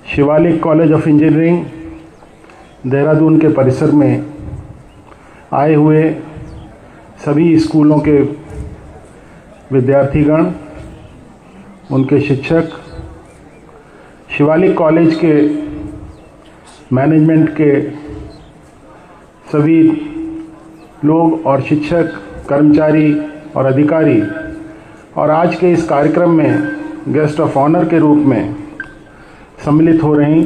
Shivalik college of engineering Dehradun के परिसर में आए हुए सभी स्कूलों के विद्यार्थीगण, उनके शिक्षक, शिवालिक कॉलेज के मैनेजमेंट के सभी लोग और शिक्षक, कर्मचारी और अधिकारी, और आज के इस कार्यक्रम में गेस्ट ऑफ ऑनर के रूप में सम्मिलित हो रही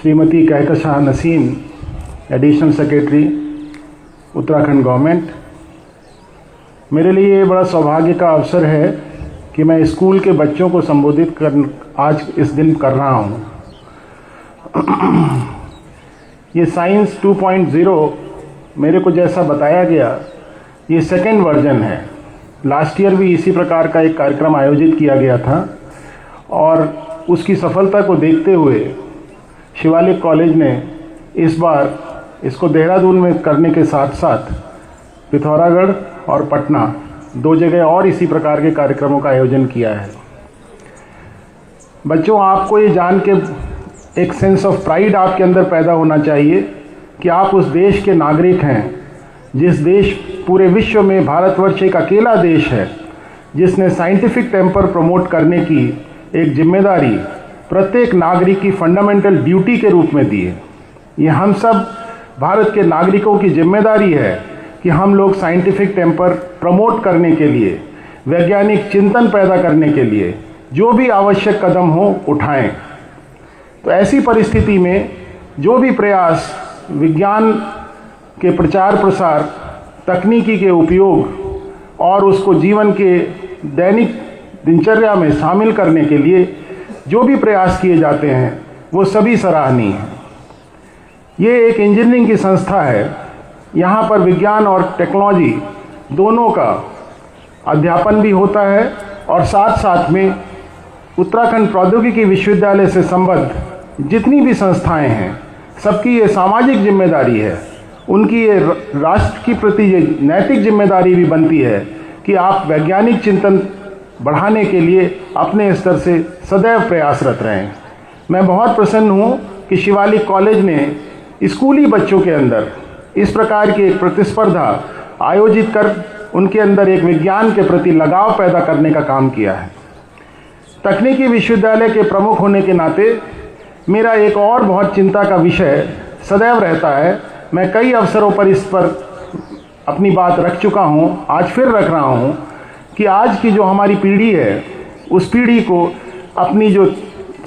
Shrimati Kahkashan Naseem, additional secretary Uttarakhand government. मेरे लिए ये बड़ा सौभाग्य का अवसर है कि मैं स्कूल के बच्चों को संबोधित आज इस दिन कर रहा हूँ। ये साइंस 2.0 मेरे को जैसा बताया गया, ये सेकेंड वर्जन है। लास्ट ईयर भी इसी प्रकार का एक कार्यक्रम आयोजित किया गया था और उसकी सफलता को देखते हुए शिवालिक कॉलेज ने इस बार इसको देहरादून में करने के साथ साथ पिथौरागढ़ और पटना 2 जगह और इसी प्रकार के कार्यक्रमों का आयोजन किया है। बच्चों, आपको ये जान के एक सेंस ऑफ प्राइड आपके अंदर पैदा होना चाहिए कि आप उस देश के नागरिक हैं जिस देश पूरे विश्व में भारतवर्ष एक अकेला देश है जिसने साइंटिफिक टेम्पर प्रमोट करने की एक जिम्मेदारी प्रत्येक नागरिक की फंडामेंटल ड्यूटी के रूप में दी है। ये हम सब भारत के नागरिकों की जिम्मेदारी है कि हम लोग साइंटिफिक टेम्पर प्रमोट करने के लिए, वैज्ञानिक चिंतन पैदा करने के लिए जो भी आवश्यक कदम हो उठाएं। तो ऐसी परिस्थिति में जो भी प्रयास विज्ञान के प्रचार प्रसार, तकनीकी के उपयोग और उसको जीवन के दैनिक दिनचर्या में शामिल करने के लिए जो भी प्रयास किए जाते हैं वो सभी सराहनीय हैं। ये एक इंजीनियरिंग की संस्था है। यहाँ पर विज्ञान और टेक्नोलॉजी दोनों का अध्यापन भी होता है और साथ साथ में उत्तराखंड प्रौद्योगिकी विश्वविद्यालय से संबद्ध जितनी भी संस्थाएं हैं सबकी ये सामाजिक जिम्मेदारी है, उनकी ये राष्ट्र के प्रति ये नैतिक जिम्मेदारी भी बनती है कि आप वैज्ञानिक चिंतन बढ़ाने के लिए अपने स्तर से सदैव प्रयासरत रहें। मैं बहुत प्रसन्न हूँ कि शिवालिक कॉलेज ने स्कूली बच्चों के अंदर इस प्रकार की एक प्रतिस्पर्धा आयोजित कर उनके अंदर एक विज्ञान के प्रति लगाव पैदा करने का काम किया है। तकनीकी विश्वविद्यालय के प्रमुख होने के नाते मेरा एक और बहुत चिंता का विषय सदैव रहता है। मैं कई अवसरों पर इस पर अपनी बात रख चुका हूँ, आज फिर रख रहा हूँ कि आज की जो हमारी पीढ़ी है उस पीढ़ी को अपनी जो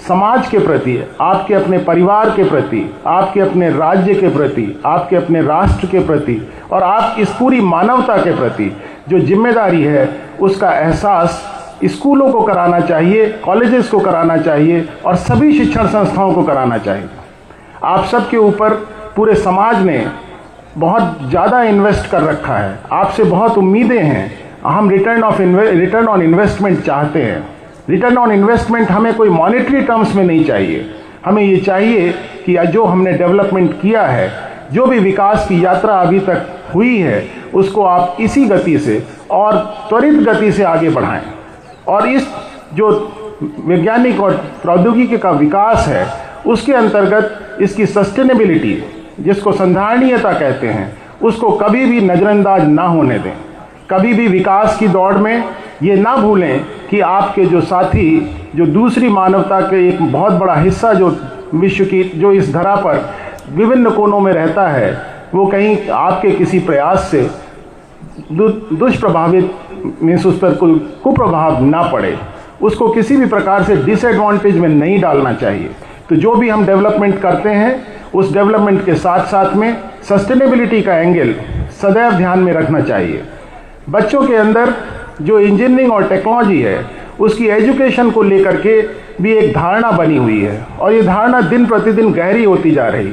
समाज के प्रति, आपके अपने परिवार के प्रति, आपके अपने राज्य के प्रति, आपके अपने राष्ट्र के प्रति और आप इस पूरी मानवता के प्रति जो जिम्मेदारी है उसका एहसास स्कूलों को कराना चाहिए, कॉलेजेस को कराना चाहिए और सभी शिक्षण संस्थाओं को कराना चाहिए। आप सबके ऊपर पूरे समाज ने बहुत ज़्यादा इन्वेस्ट कर रखा है, आपसे बहुत उम्मीदें हैं। हम रिटर्न ऑन इन्वेस्टमेंट चाहते हैं। रिटर्न ऑन इन्वेस्टमेंट हमें कोई मॉनेटरी टर्म्स में नहीं चाहिए। हमें ये चाहिए कि जो हमने डेवलपमेंट किया है, जो भी विकास की यात्रा अभी तक हुई है, उसको आप इसी गति से और त्वरित गति से आगे बढ़ाएं। और इस जो वैज्ञानिक और प्रौद्योगिकी का विकास है उसके अंतर्गत इसकी सस्टेनेबिलिटी, जिसको संधारणीयता कहते हैं, उसको कभी भी नज़रअंदाज ना होने दें। कभी भी विकास की दौड़ में ये ना भूलें कि आपके जो साथी, जो दूसरी मानवता के एक बहुत बड़ा हिस्सा जो विश्व की, जो इस धरा पर विभिन्न कोनों में रहता है, वो कहीं आपके किसी प्रयास से दुष्प्रभावित मीन्स उस पर कोई कुप्रभाव ना पड़े, उसको किसी भी प्रकार से डिसएडवांटेज में नहीं डालना चाहिए। तो जो भी हम डेवलपमेंट करते हैं उस डेवलपमेंट के साथ साथ में सस्टेनेबिलिटी का एंगल सदैव ध्यान में रखना चाहिए। बच्चों के अंदर जो इंजीनियरिंग और टेक्नोलॉजी है उसकी एजुकेशन को लेकर के भी एक धारणा बनी हुई है और ये धारणा दिन प्रतिदिन गहरी होती जा रही।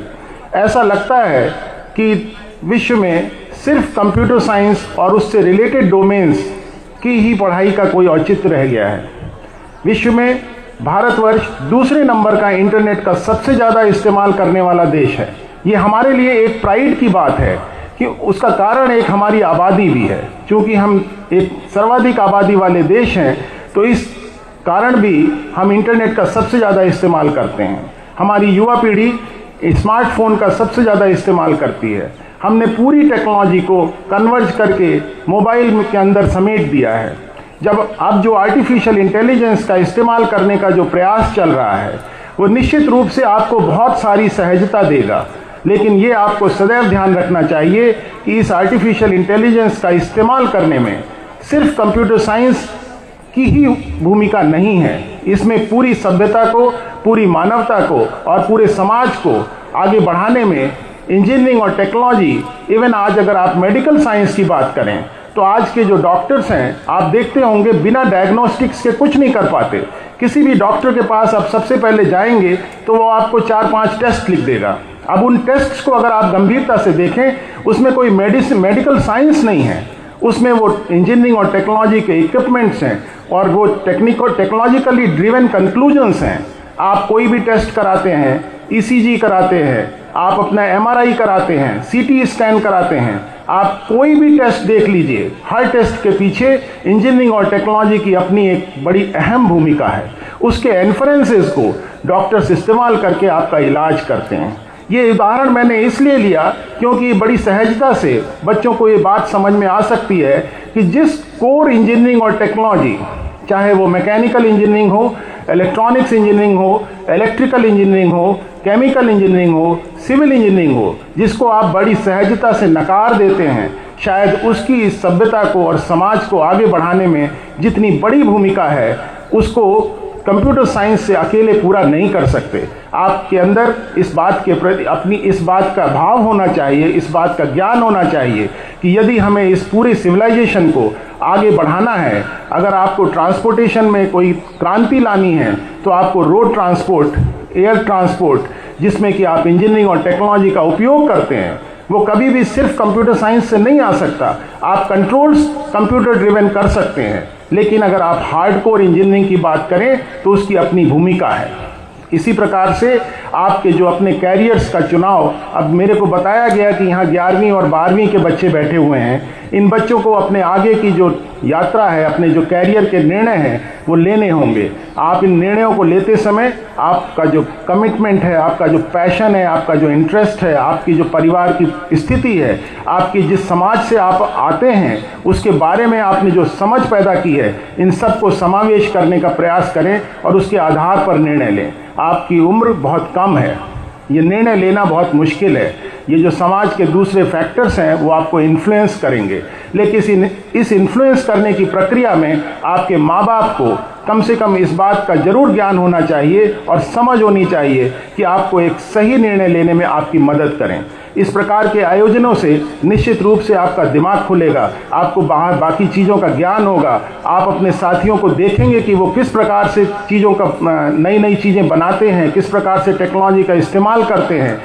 ऐसा लगता है कि विश्व में सिर्फ कंप्यूटर साइंस और उससे रिलेटेड डोमेन्स की ही पढ़ाई का कोई औचित्य रह गया है। विश्व में भारतवर्ष दूसरे नंबर का इंटरनेट का सबसे ज़्यादा इस्तेमाल करने वाला देश है। ये हमारे लिए एक प्राइड की बात है कि उसका कारण एक हमारी आबादी भी है। क्योंकि हम एक सर्वाधिक आबादी वाले देश हैं तो इस कारण भी हम इंटरनेट का सबसे ज़्यादा इस्तेमाल करते हैं। हमारी युवा पीढ़ी स्मार्टफोन का सबसे ज़्यादा इस्तेमाल करती है। हमने पूरी टेक्नोलॉजी को कन्वर्ज करके मोबाइल के अंदर समेट दिया है। जब अब जो आर्टिफिशियल इंटेलिजेंस का इस्तेमाल करने का जो प्रयास चल रहा है वो निश्चित रूप से आपको बहुत सारी सहजता देगा, लेकिन ये आपको सदैव ध्यान रखना चाहिए कि इस आर्टिफिशियल इंटेलिजेंस का इस्तेमाल करने में सिर्फ कंप्यूटर साइंस की ही भूमिका नहीं है। इसमें पूरी सभ्यता को, पूरी मानवता को और पूरे समाज को आगे बढ़ाने में इंजीनियरिंग और टेक्नोलॉजी, इवन आज अगर आप मेडिकल साइंस की बात करें तो आज के जो डॉक्टर्स हैं आप देखते होंगे बिना डायग्नोस्टिक्स के कुछ नहीं कर पाते। किसी भी डॉक्टर के पास आप सबसे पहले जाएंगे तो वो आपको 4-5 टेस्ट लिख देगा। अब उन टेस्ट्स को अगर आप गंभीरता से देखें उसमें कोई मेडिकल साइंस नहीं है, उसमें वो इंजीनियरिंग और टेक्नोलॉजी के इक्विपमेंट्स हैं और वो टेक्नोलॉजिकली ड्रिवन कंक्लूजन्स हैं। आप कोई भी टेस्ट कराते हैं, ईसीजी कराते हैं, आप अपना एमआरआई कराते हैं, सीटी स्कैन कराते हैं, आप कोई भी टेस्ट देख लीजिए, हर टेस्ट के पीछे इंजीनियरिंग और टेक्नोलॉजी की अपनी एक बड़ी अहम भूमिका है। उसके इन्फ्रेंसेस को डॉक्टर्स इस्तेमाल करके आपका इलाज करते हैं। ये उदाहरण मैंने इसलिए लिया क्योंकि बड़ी सहजता से बच्चों को ये बात समझ में आ सकती है कि जिस कोर इंजीनियरिंग और टेक्नोलॉजी, चाहे वो मैकेनिकल इंजीनियरिंग हो, इलेक्ट्रॉनिक्स इंजीनियरिंग हो, इलेक्ट्रिकल इंजीनियरिंग हो, केमिकल इंजीनियरिंग हो, सिविल इंजीनियरिंग हो, जिसको आप बड़ी सहजता से नकार देते हैं, शायद उसकी इस सभ्यता को और समाज को आगे बढ़ाने में जितनी बड़ी भूमिका है उसको कंप्यूटर साइंस से अकेले पूरा नहीं कर सकते। आपके अंदर इस बात के प्रति अपनी इस बात का भाव होना चाहिए, इस बात का ज्ञान होना चाहिए कि यदि हमें इस पूरे सिविलाइजेशन को आगे बढ़ाना है, अगर आपको ट्रांसपोर्टेशन में कोई क्रांति लानी है तो आपको रोड ट्रांसपोर्ट, एयर ट्रांसपोर्ट, जिसमें कि आप इंजीनियरिंग और टेक्नोलॉजी का उपयोग करते हैं, वो कभी भी सिर्फ कंप्यूटर साइंस से नहीं आ सकता। आप कंट्रोल्स कंप्यूटर ड्रिवन कर सकते हैं, लेकिन अगर आप हार्डकोर इंजीनियरिंग की बात करें तो उसकी अपनी भूमिका है। इसी प्रकार से आपके जो अपने कैरियर्स का चुनाव, अब मेरे को बताया गया कि यहाँ 11वीं और 12वीं के बच्चे बैठे हुए हैं, इन बच्चों को अपने आगे की जो यात्रा है, अपने जो कैरियर के निर्णय हैं वो लेने होंगे। आप इन निर्णयों को लेते समय आपका जो कमिटमेंट है, आपका जो पैशन है, आपका जो इंटरेस्ट है, आपकी जो परिवार की स्थिति है, आपकी जिस समाज से आप आते हैं उसके बारे में आपने जो समझ पैदा की है, इन सब को समावेश करने का प्रयास करें और उसके आधार पर निर्णय लें। आपकी उम्र बहुत कम है, ये निर्णय लेना बहुत मुश्किल है। ये जो समाज के दूसरे फैक्टर्स हैं वो आपको इन्फ्लुएंस करेंगे, लेकिन इस इन्फ्लुएंस करने की प्रक्रिया में आपके माँ बाप को कम से कम इस बात का जरूर ज्ञान होना चाहिए और समझ होनी चाहिए कि आपको एक सही निर्णय लेने में आपकी मदद करें। इस प्रकार के आयोजनों से निश्चित रूप से आपका दिमाग खुलेगा, आपको बाकी चीज़ों का ज्ञान होगा। आप अपने साथियों को देखेंगे कि वो किस प्रकार से चीज़ों का नई नई चीज़ें बनाते हैं, किस प्रकार से टेक्नोलॉजी का इस्तेमाल करते हैं।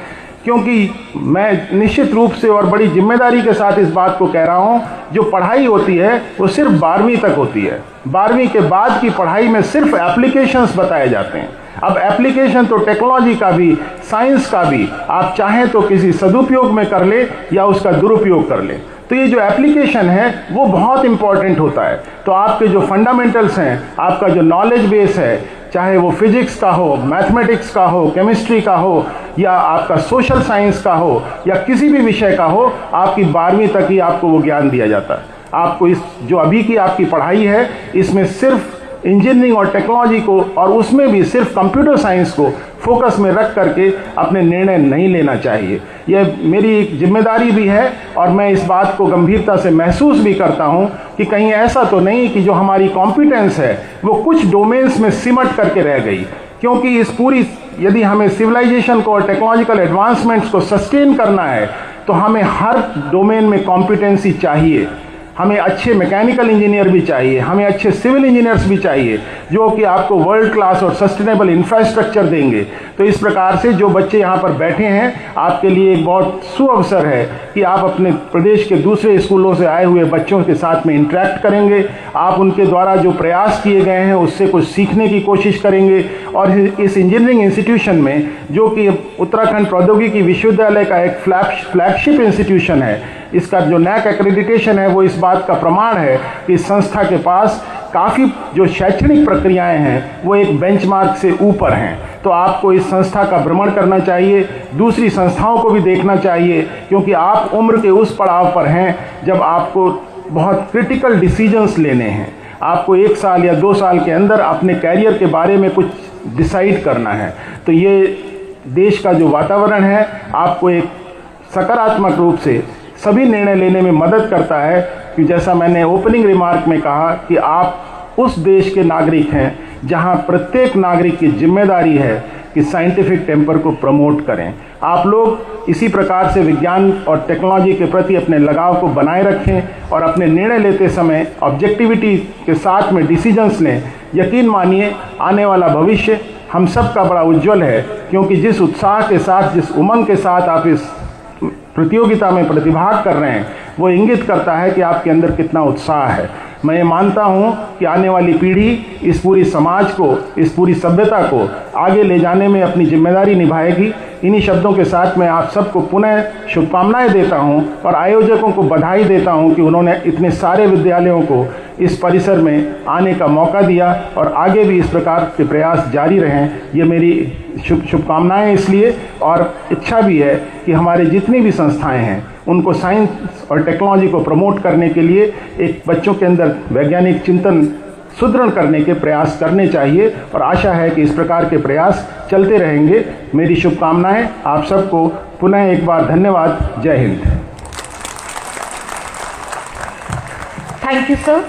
क्योंकि मैं निश्चित रूप से और बड़ी जिम्मेदारी के साथ इस बात को कह रहा हूँ, जो पढ़ाई होती है वो सिर्फ 12वीं तक होती है। 12वीं के बाद की पढ़ाई में सिर्फ एप्लीकेशंस बताए जाते हैं। अब एप्लीकेशन तो टेक्नोलॉजी का भी, साइंस का भी, आप चाहें तो किसी सदुपयोग में कर ले या उसका दुरुपयोग कर ले। तो ये जो एप्लीकेशन है वो बहुत इंपॉर्टेंट होता है। तो आपके जो फंडामेंटल्स हैं, आपका जो नॉलेज बेस है, चाहे वो फिजिक्स का हो, मैथमेटिक्स का हो, केमिस्ट्री का हो या आपका सोशल साइंस का हो या किसी भी विषय का हो, आपकी 12वीं तक ही आपको वो ज्ञान दिया जाता है। आपको इस जो अभी की आपकी पढ़ाई है इसमें सिर्फ इंजीनियरिंग और टेक्नोलॉजी को, और उसमें भी सिर्फ कंप्यूटर साइंस को फोकस में रख करके अपने निर्णय नहीं लेना चाहिए। यह मेरी एक जिम्मेदारी भी है और मैं इस बात को गंभीरता से महसूस भी करता हूं कि कहीं ऐसा तो नहीं कि जो हमारी कॉम्पिटेंस है वो कुछ डोमेन्स में सिमट करके रह गई। क्योंकि इस पूरी, यदि हमें सिविलाइजेशन को और टेक्नोलॉजिकल एडवांसमेंट्स को सस्टेन करना है तो हमें हर डोमेन में कॉम्पिटेंसी चाहिए। हमें अच्छे मैकेनिकल इंजीनियर भी चाहिए, हमें अच्छे सिविल इंजीनियर्स भी चाहिए जो कि आपको वर्ल्ड क्लास और सस्टेनेबल इंफ्रास्ट्रक्चर देंगे। तो इस प्रकार से जो बच्चे यहाँ पर बैठे हैं, आपके लिए एक बहुत सुअवसर है कि आप अपने प्रदेश के दूसरे स्कूलों से आए हुए बच्चों के साथ में इंटरेक्ट करेंगे। आप उनके द्वारा जो प्रयास किए गए हैं उससे कुछ सीखने की कोशिश करेंगे और इस इंजीनियरिंग इंस्टीट्यूशन में, जो कि उत्तराखंड प्रौद्योगिकी विश्वविद्यालय का एक फ्लैगशिप इंस्टीट्यूशन है, इसका जो नैक एक्रेडिटेशन है वो इस बात का प्रमाण है कि इस संस्था के पास काफ़ी जो शैक्षणिक प्रक्रियाएं हैं वो एक बेंचमार्क से ऊपर हैं। तो आपको इस संस्था का भ्रमण करना चाहिए, दूसरी संस्थाओं को भी देखना चाहिए, क्योंकि आप उम्र के उस पड़ाव पर हैं जब आपको बहुत क्रिटिकल डिसीजंस लेने हैं। आपको 1 साल या 2 साल के अंदर अपने कैरियर के बारे में कुछ डिसाइड करना है। तो ये देश का जो वातावरण है आपको एक सकारात्मक रूप से सभी निर्णय लेने में मदद करता है, कि जैसा मैंने ओपनिंग रिमार्क में कहा कि आप उस देश के नागरिक हैं जहां प्रत्येक नागरिक की जिम्मेदारी है कि साइंटिफिक टेम्पर को प्रमोट करें। आप लोग इसी प्रकार से विज्ञान और टेक्नोलॉजी के प्रति अपने लगाव को बनाए रखें और अपने निर्णय लेते समय ऑब्जेक्टिविटी के साथ में डिसीजंस लें। यकीन मानिए आने वाला भविष्य हम सब का बड़ा उज्जवल है, क्योंकि जिस उत्साह के साथ, जिस उमंग के साथ आप इस प्रतियोगिता में प्रतिभाग कर रहे हैं वो इंगित करता है कि आपके अंदर कितना उत्साह है। मैं ये मानता हूँ कि आने वाली पीढ़ी इस पूरी समाज को, इस पूरी सभ्यता को आगे ले जाने में अपनी जिम्मेदारी निभाएगी। इन्हीं शब्दों के साथ मैं आप सबको पुनः शुभकामनाएं देता हूं और आयोजकों को बधाई देता हूं कि उन्होंने इतने सारे विद्यालयों को इस परिसर में आने का मौका दिया और आगे भी इस प्रकार के प्रयास जारी रहें। ये मेरी शुभकामनाएं इसलिए और इच्छा भी है कि हमारे जितनी भी संस्थाएं हैं उनको साइंस और टेक्नोलॉजी को प्रमोट करने के लिए एक बच्चों के अंदर वैज्ञानिक चिंतन सुदृढ़ करने के प्रयास करने चाहिए, और आशा है कि इस प्रकार के प्रयास चलते रहेंगे। मेरी शुभकामनाएं। आप सबको पुनः एक बार धन्यवाद। जय हिंद। Thank you sir.